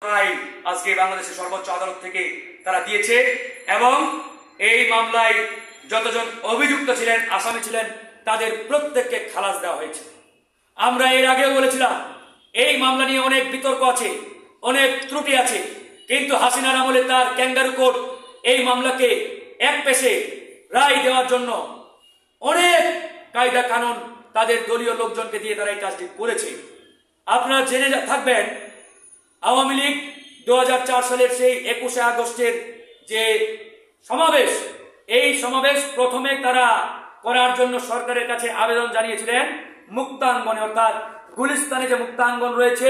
রায় আজকে বাংলাদেশের সর্বোচ্চ আদালত থেকে তারা দিয়েছে এবং এই মামলায় যতজন অভিযুক্ত ছিলেন, আসামি ছিলেন, তাদের প্রত্যেককে খালাস দেওয়া হয়েছে। আমরা এর আগেও বলেছিলাম এই মামলা নিয়ে অনেক বিতর্ক আছে, অনেক ত্রুটি আছে, কিন্তু হাসিনার আমলে তার ক্যাঙ্গারু কোর্ট এই মামলাকে এক পেশে রায় দেওয়ার জন্য অনেক কায়দা কানুন তাদের দলীয় লোকজনকে দিয়ে তারা এই কাজটি করেছে। আপনারা জেনে থাকবেন আওয়ামী লীগ 2004 সালের সেই 21শে আগস্টের যে সমাবেশ, এই সমাবেশ প্রথমে তারা করার জন্য সরকারের কাছে আবেদন জানিয়েছিলেন মুক্তাঙ্গনে, অর্থাৎ গুলিস্তানে যে মুক্তাঙ্গন রয়েছে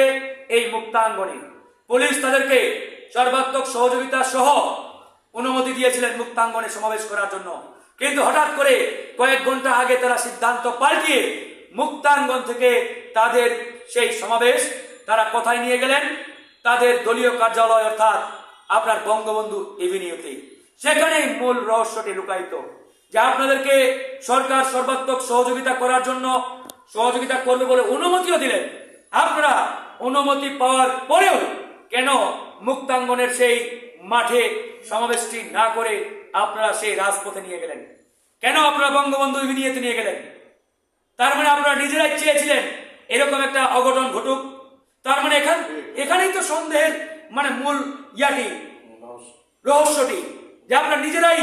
এই মুক্তাঙ্গনে পুলিশ তাদেরকে সর্বাত্মক সহযোগিতা সহ অনুমতি দিয়েছিলেন মুক্তাঙ্গনে সমাবেশ করার জন্য। কিন্তু হঠাৎ করে কয়েক ঘন্টা আগে তারা সিদ্ধান্ত পাল্টিয়ে মুক্তাঙ্গন থেকে তাদের সেই সমাবেশ তারা কোথায় নিয়ে গেলেন? তাদের দলীয় কার্যালয়, অর্থাৎ আপনার বঙ্গবন্ধু এভিনিউতে। সেখানেই মূল রহস্যটি লুকায়িত, যে আপনাদেরকে সরকার সর্বাত্মক সহযোগিতা করার জন্য সহযোগিতা করবে বলে অনুমতিও দিলেন। আপনারা অনুমতি পাওয়ার পরেও কেন মুক্তাঙ্গনের সেই মাঠে সমাবেশটি না করে আপনারা সেই রাজপথে নিয়ে গেলেন? কেন আপনারা বঙ্গবন্ধু এভিনিউতে নিয়ে গেলেন? তার মানে আপনারা নিজেরাই চেয়েছিলেন এরকম একটা অঘটন ঘটুক। তার মানে এখানেই তো সন্দেহের মূল রহস্যটি, যে আপনারা নিজেরাই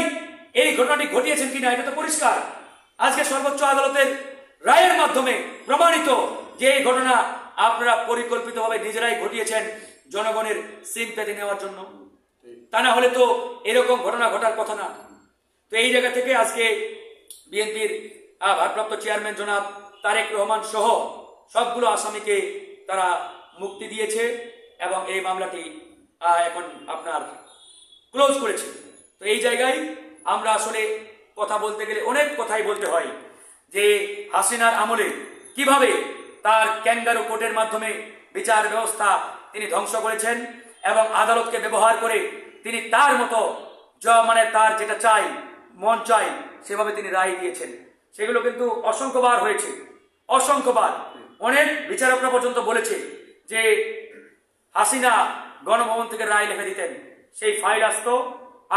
এই ঘটনাটি ঘটিয়েছেন কিনা এটা তো পরিষ্কার। আজকে সর্বোচ্চ আদালতের রায়ের মাধ্যমে প্রমাণিত যে এই ঘটনা আপনারা পরিকল্পিতভাবে নিজেরাই ঘটিয়েছেন জনগণের সিম্প্যাথি নেওয়ার জন্য। তা না হলে তো এরকম ঘটনা ঘটার কথা না। তো এই জায়গা থেকে আজকে বিএনপির ভারপ্রাপ্ত চেয়ারম্যান জনাব তারেক রহমান সহ সবগুলো আসামিকে তারা মুক্তি দিয়েছে এবং এই মামলাটি এখন আপনার ক্লোজ করেছে। তো এই জায়গায় আমরা আসলে কথা বলতে গেলে অনেক কথাই বলতে হয়, যে হাসিনার আমলে কিভাবে তার ক্যাঙ্গারু কোর্টের মাধ্যমে বিচার ব্যবস্থা তিনি ধ্বংস করেছেন এবং আদালতকে ব্যবহার করে তিনি তার মতো তার যেটা চাই, মন চাই, সেভাবে তিনি রায় দিয়েছেন। সেগুলো কিন্তু অসংখ্যবার হয়েছে, অসংখ্যবার। অনেক বিচারকরা পর্যন্ত বলেছে যে হাসিনা গণভবন থেকে রায় লিখে দিতেন, সেই ফাইল আসতো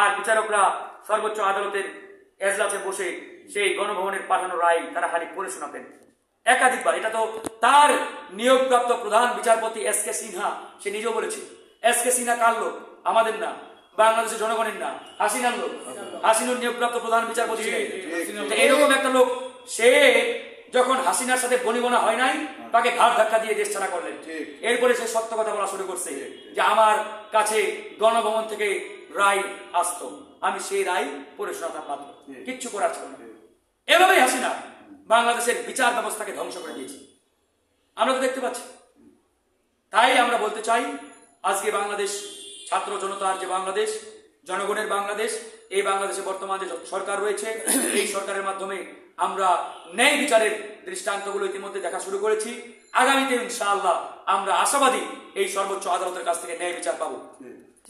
আর বিচারকরা সর্বোচ্চ আদালতের এজলাসে বসে সেই গণভবনের পাঠানো রায় তারা খালি পড়ে শোনাতেন একাধিকবার। এটা তো তার নিয়োগপ্রাপ্ত প্রধান বিচারপতি এস.কে. সিনহা সে নিজেও বলেছে। এস.কে. সিনহা কার লোক? আমাদের না, বাংলাদেশের জনগণের না, হাসিনার লোক। হাসিনার নিয়োগপ্রাপ্ত প্রধান বিচারপতি এরকম একটা লোক, সে যখন হাসিনার সাথে বনিবনা হয় নাই, তাকে ঘাট ধাক্কা দিয়ে দেশ ছাড়া করলেন। এরপরে সে সত্য কথা বলা শুরু করছে যে আমার কাছে গণভবন থেকে রায় আসতো, আমি সেই রায় পড়ে শোনাতাম মাত্র, কিচ্ছু করার ছিল না। এভাবেই হাসিনা বাংলাদেশের বিচার ব্যবস্থাকে ধ্বংস করে দিয়েছে, আমরা তো দেখতে পাচ্ছি। তাই আমরা বলতে চাই, আজকে বাংলাদেশ ছাত্র জনতার যে বাংলাদেশ, জনগণের বাংলাদেশ, এই বাংলাদেশে বর্তমানে যে সরকার রয়েছে, এই সরকারের মাধ্যমে আমরা ন্যায় বিচারের দৃষ্টান্তগুলো ইতিমধ্যে দেখা শুরু করেছি। আগামীতে ইনশাআল্লাহ আমরা আশাবাদী এই সর্বোচ্চ আদালতের কাছ থেকে ন্যায় বিচার পাবো।